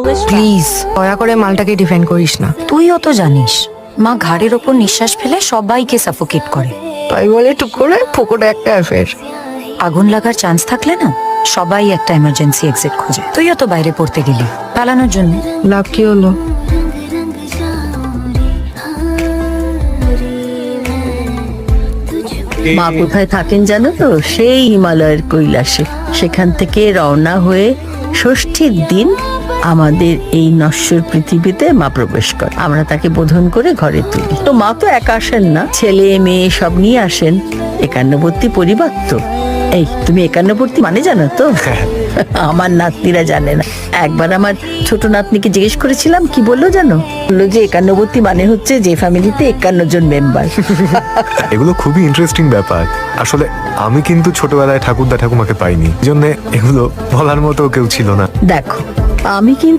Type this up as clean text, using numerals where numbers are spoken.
Please দয়া করে মালটাকে ডিফেন্ড করিস না। তুইও তো জানিস মা ঘাড়ের ওপর নিঃশ্বাস ফেলে সবাইকে সাফোকেট করে। তাই বলে টুক করে ফুকোটা একটা অ্যাফেয়ার। আগুন লাগার চান্স থাকলে না সবাই একটা এমার্জেন্সি এক্সিট খোঁজে। তুইও তো বাইরে পড়তে গেলি পালানোর জন্য। লাভ কি হলো? মা কোথায় থাকেন জানো তো? সেই হিমালয়ের কৈলাসে। সেখান থেকে রওনা হয়ে ষষ্ঠীর দিন আমাদের এই নশ্বর পৃথিবীতে মা প্রবেশ করে। আমরা তাকে বোধন করে ঘরে তুলি। তো মা তো একা আসেন না, ছেলে মেয়ে সব নিয়ে আসেন। একান্নবর্তী পরিবার তো। এই তুমি একান্নবর্তী মানে জানো তো? আমার নাতনিরা জানে না। একবার আমার ছোট নাতনিকে জিজ্ঞেস করেছিলাম, কি বললো জানো? বললো যে একান্নবর্তী মানে হচ্ছে যে ফ্যামিলিতে 51 জন মেম্বার। এগুলো খুবই ইন্টারেস্টিং ব্যাপার। আসলে আমি কিন্তু ছোটবেলায় ঠাকুরদা ঠাকুমাকে পাইনি, এই জন্য এগুলো বলার মতো কেউ ছিল না। দেখো আমি কিন্তু